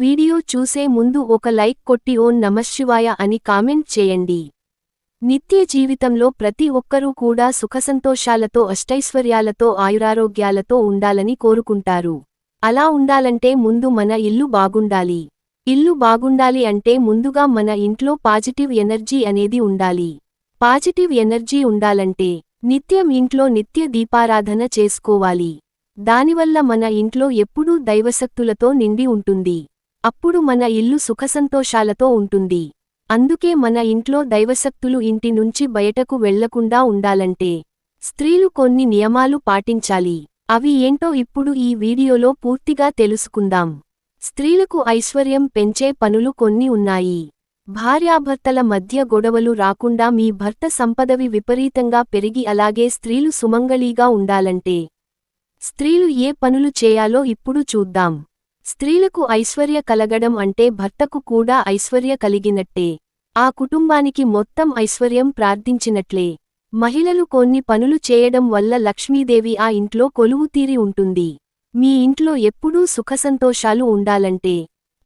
Video చూసే ముందు ఒక లైక్ కొట్టి ఓం నమఃశివాయ అని కామెంట్ చేయండి. నిత్య జీవితంలో ప్రతి ఒక్కరూ కూడా సుఖసంతోషాలతో అష్టైశ్వర్యాలతో ఆయురారోగ్యాలతో ఉండాలని కోరుకుంటారు. అలా ఉండాలంటే ముందు మన ఇల్లు బాగుండాలి. ఇల్లు బాగుండాలి అంటే ముందుగా మన ఇంట్లో పాజిటివ్ ఎనర్జీ అనేది ఉండాలి. పాజిటివ్ ఎనర్జీ ఉండాలంటే నిత్యం ఇంట్లో నిత్య దీపారాధన చేసుకోవాలి. దానివల్ల మన ఇంట్లో ఎప్పుడూ దైవశక్తులతో నిండి ఉంటుంది. అప్పుడు మన ఇల్లు సుఖసంతోషాలతో ఉంటుంది. అందుకే మన ఇంట్లో దైవశక్తులు ఇంటి నుంచి బయటకు వెళ్లకుండా ఉండాలంటే స్త్రీలు కొన్ని నియమాలు పాటించాలి. అవి ఏంటో ఇప్పుడు ఈ వీడియోలో పూర్తిగా తెలుసుకుందాం. స్త్రీలకు ఐశ్వర్యం పెంచే పనులు కొన్ని ఉన్నాయి. భార్యాభర్తల మధ్య గొడవలు రాకుండా మీ భర్త సంపదవి విపరీతంగా పెరిగి అలాగే స్త్రీలు సుమంగళీగా ఉండాలంటే స్త్రీలు ఏ పనులు చేయాలో ఇప్పుడు చూద్దాం. స్త్రీలకు ఐశ్వర్య కలగడం అంటే భర్తకు కూడా ఐశ్వర్య కలిగినట్టే. ఆ కుటుంబానికి మొత్తం ఐశ్వర్యం ప్రార్థించినట్లే. మహిళలు కొన్ని పనులు చేయడం వల్ల లక్ష్మీదేవి ఆ ఇంట్లో కొలువుతీరి ఉంటుంది. మీ ఇంట్లో ఎప్పుడూ సుఖసంతోషాలు ఉండాలంటే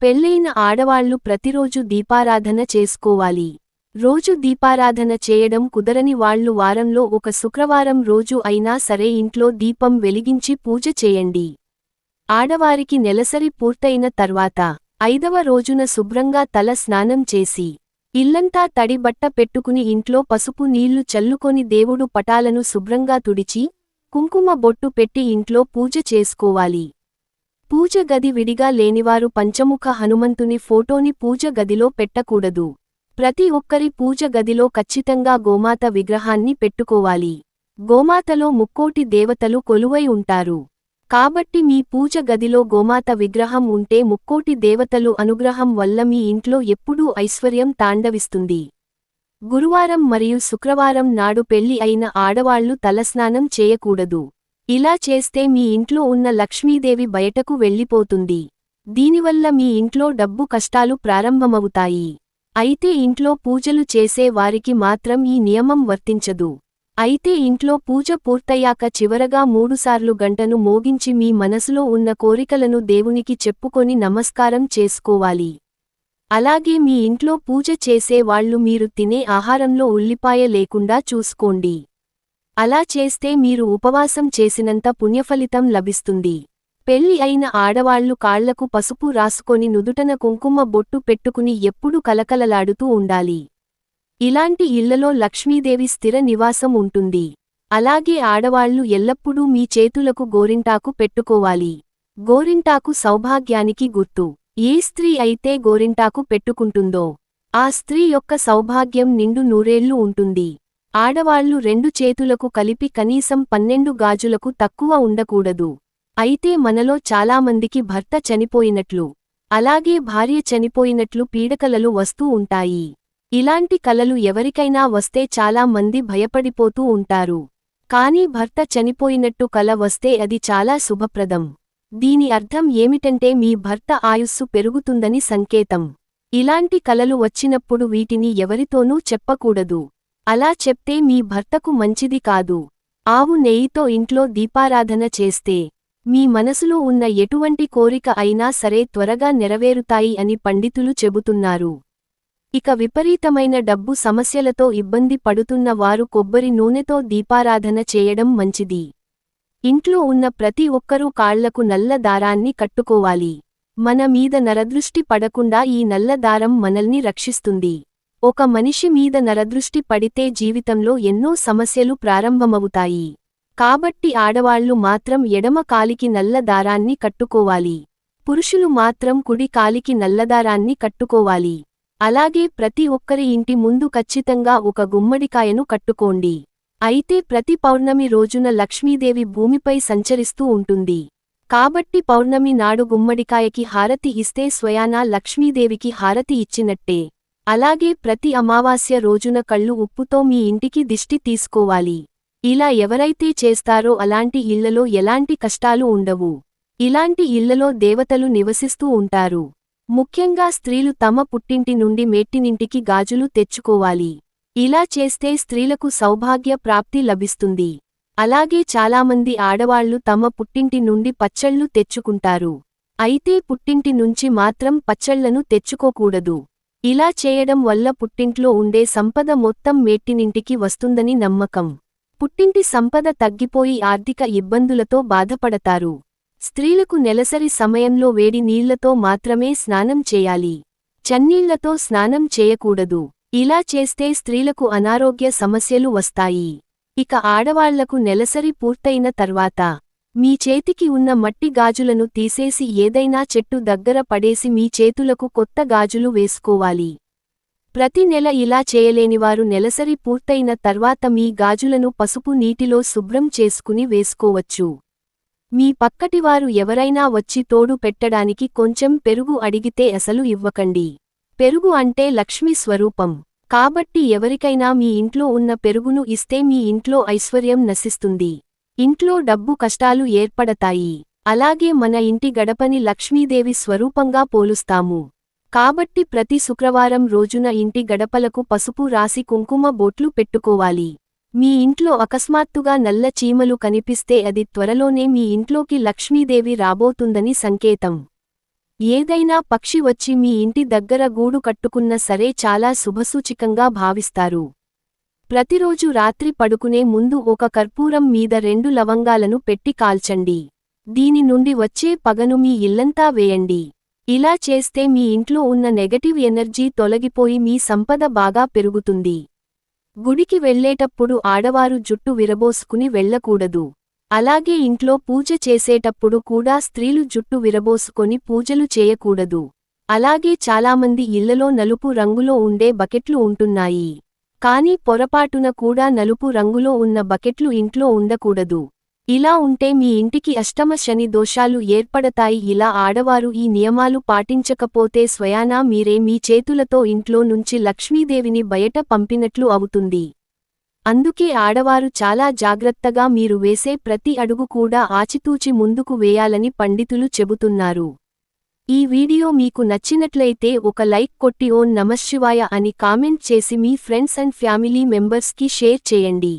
పెళ్లైన ఆడవాళ్లు ప్రతిరోజు దీపారాధన చేసుకోవాలి. రోజు దీపారాధన చేయడం కుదరని వాళ్లు వారంలో ఒక శుక్రవారం రోజు అయినా సరే ఇంట్లో దీపం వెలిగించి పూజ చేయండి. ఆడవారికి నెలసరి పూర్తయిన తర్వాత 5వ రోజున శుభ్రంగా తల స్నానం చేసి ఇల్లంతా తడి బట్ట పెట్టుకుని ఇంట్లో పసుపు నీళ్లు చల్లుకొని దేవుడు పటాలను శుభ్రంగా తుడిచి కుంకుమ బొట్టు పెట్టి ఇంట్లో పూజ చేసుకోవాలి. పూజ గది విడిగా లేనివారు పంచముఖ హనుమంతుని ఫోటోని పూజ గదిలో పెట్టకూడదు. ప్రతి ఒక్కరి పూజ గదిలో ఖచ్చితంగా గోమాత విగ్రహాన్ని పెట్టుకోవాలి. గోమాతలో ముక్కోటి దేవతలు కొలువై ఉంటారు. కాబట్టి మీ పూజ గదిలో గోమాత విగ్రహం ఉంటే ముక్కోటి దేవతలు అనుగ్రహం వల్ల మీ ఇంట్లో ఎప్పుడూ ఐశ్వర్యం తాండవిస్తుంది. గురువారం మరియు శుక్రవారం నాడు పెళ్లి అయిన ఆడవాళ్లు తలస్నానం చేయకూడదు. ఇలా చేస్తే మీ ఇంట్లో ఉన్న లక్ష్మీదేవి బయటకు వెళ్ళిపోతుంది. దీనివల్ల మీ ఇంట్లో డబ్బు కష్టాలు ప్రారంభమవుతాయి. అయితే ఇంట్లో పూజలు చేసే వారికి మాత్రం ఈ నియమం వర్తించదు. అయితే ఇంట్లో పూజ పూర్తయ్యాక చివరగా 3 సార్లు గంటను మోగించి మీ మనసులో ఉన్న కోరికలను దేవునికి చెప్పుకొని నమస్కారం చేసుకోవాలి. అలాగే మీ ఇంట్లో పూజ చేసే వాళ్లు మీరు తినే ఆహారంలో ఉల్లిపాయ లేకుండా చూసుకోండి. అలా చేస్తే మీరు ఉపవాసం చేసినంత పుణ్యఫలితం లభిస్తుంది. పెళ్లి అయిన ఆడవాళ్లు కాళ్లకు పసుపు రాసుకొని నుదుటన కుంకుమ బొట్టు పెట్టుకుని ఎప్పుడూ కలకలలాడుతూ ఉండాలి. ఇలాంటి ఇళ్లలో లక్ష్మీదేవి స్థిర నివాసం ఉంటుంది. అలాగే ఆడవాళ్లు ఎల్లప్పుడూ మీ చేతులకు గోరింటాకు పెట్టుకోవాలి. గోరింటాకు సౌభాగ్యానికి గుర్తు. ఏ స్త్రీ అయితే గోరింటాకు పెట్టుకుంటుందో ఆ స్త్రీ యొక్క సౌభాగ్యం నిండు నూరేళ్లు ఉంటుంది. ఆడవాళ్లు 2 చేతులకు కలిపి కనీసం 12 గాజులకు తక్కువ ఉండకూడదు. అయితే మనలో చాలామందికి భర్త చనిపోయినట్లు అలాగే భార్య చనిపోయినట్లు పీడకలలు వస్తూ ఉంటాయి. ఇలాంటి కలలు ఎవరికైనా వస్తే చాలా మంది భయపడిపోతూ ఉంటారు. కానీ భర్త చనిపోయినట్టు కల వస్తే అది చాలా శుభప్రదం. దీని అర్థం ఏమిటంటే మీ భర్త ఆయుస్సు పెరుగుతుందని సంకేతం. ఇలాంటి కలలు వచ్చినప్పుడు వీటిని ఎవరితోనూ చెప్పకూడదు. అలా చెప్తే మీ భర్తకు మంచిది కాదు. ఆవు నెయ్యితో ఇంట్లో దీపారాధన చేస్తే మీ మనసులో ఉన్న ఎటువంటి కోరిక అయినా సరే త్వరగా నెరవేరుతాయి అని పండితులు చెబుతున్నారు. ఇక విపరీతమైన డబ్బు సమస్యలతో ఇబ్బంది పడుతున్న వారు కొబ్బరి నూనెతో దీపారాధన చేయడం మంచిది. ఇంట్లో ఉన్న ప్రతి ఒక్కరూ కాళ్లకు నల్ల దారాన్ని కట్టుకోవాలి. మన మీద నరదృష్టి పడకుండా ఈ నల్ల దారం మనల్ని రక్షిస్తుంది. ఒక మనిషి మీద నరదృష్టి పడితే జీవితంలో ఎన్నో సమస్యలు ప్రారంభమవుతాయి. కాబట్టి ఆడవాళ్లు మాత్రం ఎడమ కాలికి నల్ల దారాన్ని కట్టుకోవాలి. పురుషులు మాత్రం కుడి కాలికి నల్లదారాన్ని కట్టుకోవాలి. అలాగే ప్రతి ఒక్కరి ఇంటి ముందు ఖచ్చితంగా ఒక గుమ్మడికాయను కట్టుకోండి. అయితే ప్రతి పౌర్ణమి రోజున లక్ష్మీదేవి భూమిపై సంచరిస్తూ ఉంటుంది. కాబట్టి పౌర్ణమి నాడు గుమ్మడికాయకి హారతి ఇస్తే స్వయానా లక్ష్మీదేవికి హారతి ఇచ్చినట్టే. అలాగే ప్రతి అమావాస్య రోజున కళ్ళు ఉప్పుతో మీ ఇంటికి దిష్టి తీసుకోవాలి. ఇలా ఎవరైతే చేస్తారో అలాంటి ఇళ్లలో ఎలాంటి కష్టాలు ఉండవు. ఇలాంటి ఇళ్లలో దేవతలు నివసిస్తూ ఉంటారు. ముఖ్యంగా స్త్రీలు తమ పుట్టింటి నుండి మెట్టినింటికి గాజులు తెచ్చుకోవాలి. ఇలా చేస్తే స్త్రీలకు సౌభాగ్య ప్రాప్తి లభిస్తుంది. అలాగే చాలామంది ఆడవాళ్లు తమ పుట్టింటి నుండి పచ్చళ్ళు తెచ్చుకుంటారు. అయితే పుట్టింటి నుంచి మాత్రం పచ్చళ్లను తెచ్చుకోకూడదు. ఇలా చేయడం వల్ల పుట్టింట్లో ఉండే సంపద మొత్తం మెట్టినింటికి వస్తుందని నమ్మకం. పుట్టింటి సంపద తగ్గిపోయి ఆర్థిక ఇబ్బందులతో బాధపడతారు. స్త్రీలకు నెలసరి సమయంలో వేడి నీళ్లతో మాత్రమే స్నానం చేయాలి. చన్నీళ్లతో స్నానం చేయకూడదు. ఇలా చేస్తే స్త్రీలకు అనారోగ్య సమస్యలు వస్తాయి. ఇక ఆడవాళ్లకు నెలసరి పూర్తయిన తర్వాత మీ చేతికి ఉన్న మట్టి గాజులను తీసేసి ఏదైనా చెట్టు దగ్గర పడేసి మీ చేతులకు కొత్త గాజులు వేసుకోవాలి. ప్రతి నెల ఇలా చేయలేనివారు నెలసరి పూర్తయిన తర్వాత మీ గాజులను పసుపు నీటిలో శుభ్రం చేసుకుని వేసుకోవచ్చు. మీ పక్కటివారు ఎవరైనా వచ్చి తోడు పెట్టడానికి కొంచెం పెరుగు అడిగితే అసలు ఇవ్వకండి. పెరుగు అంటే లక్ష్మి స్వరూపం. కాబట్టి ఎవరికైనా మీ ఇంట్లో ఉన్న పెరుగును ఇస్తే మీ ఇంట్లో ఐశ్వర్యం నశిస్తుంది. ఇంట్లో డబ్బు కష్టాలు ఏర్పడతాయి. అలాగే మన ఇంటి గడపని లక్ష్మీదేవి స్వరూపంగా పోలుస్తాము. కాబట్టి ప్రతి శుక్రవారం రోజున ఇంటి గడపలకు పసుపు రాసి కుంకుమ బొట్లు పెట్టుకోవాలి. మీ ఇంట్లో అకస్మాత్తుగా నల్ల చీమలు కనిపిస్తే అది త్వరలోనే మీ ఇంట్లోకి లక్ష్మీదేవి రాబోతుందని సంకేతం. ఏదైనా పక్షి వచ్చి మీ ఇంటి దగ్గర గూడు కట్టుకున్న సరే చాలా శుభసూచికంగా భావిస్తారు. ప్రతిరోజు రాత్రి పడుకునే ముందు ఒక కర్పూరం మీద 2 లవంగాలను పెట్టి కాల్చండి. దీని నుండి వచ్చే పగను మీ ఇల్లంతా వేయండి. ఇలా చేస్తే మీ ఇంట్లో ఉన్న నెగటివ్ ఎనర్జీ తొలగిపోయి మీ సంపద బాగా పెరుగుతుంది. గుడికి వెళ్లేటప్పుడు ఆడవారు జుట్టు విరబోసుకుని వెళ్లకూడదు. అలాగే ఇంట్లో పూజ చేసేటప్పుడు కూడా స్త్రీలు జుట్టు విరబోసుకొని పూజలు చేయకూడదు. అలాగే చాలామంది ఇళ్లలో నలుపు రంగులో ఉండే బకెట్లు ఉంటున్నాయి. కానీ పొరపాటున కూడా నలుపు రంగులో ఉన్న బకెట్లు ఇంట్లో ఉండకూడదు. ఇలా ఉంటే మీ ఇంటికి అష్టమ శని దోషాలు ఏర్పడతాయి. ఇలా ఆడవారు ఈ నియమాలు పాటించకపోతే స్వయానా మీరే మీ చేతులతో ఇంట్లో నుంచి లక్ష్మీదేవిని బయట పంపినట్లు అవుతుంది. అందుకే ఆడవారు చాలా జాగ్రత్తగా మీరు వేసే ప్రతి అడుగు కూడా ఆచితూచి ముందుకు వేయాలని పండితులు చెబుతున్నారు. ఈ వీడియో మీకు నచ్చినట్లయితే ఒక లైక్ కొట్టి ఓం నమఃశివాయ అని కామెంట్ చేసి మీ ఫ్రెండ్స్ అండ్ ఫ్యామిలీ మెంబర్స్కి షేర్ చేయండి.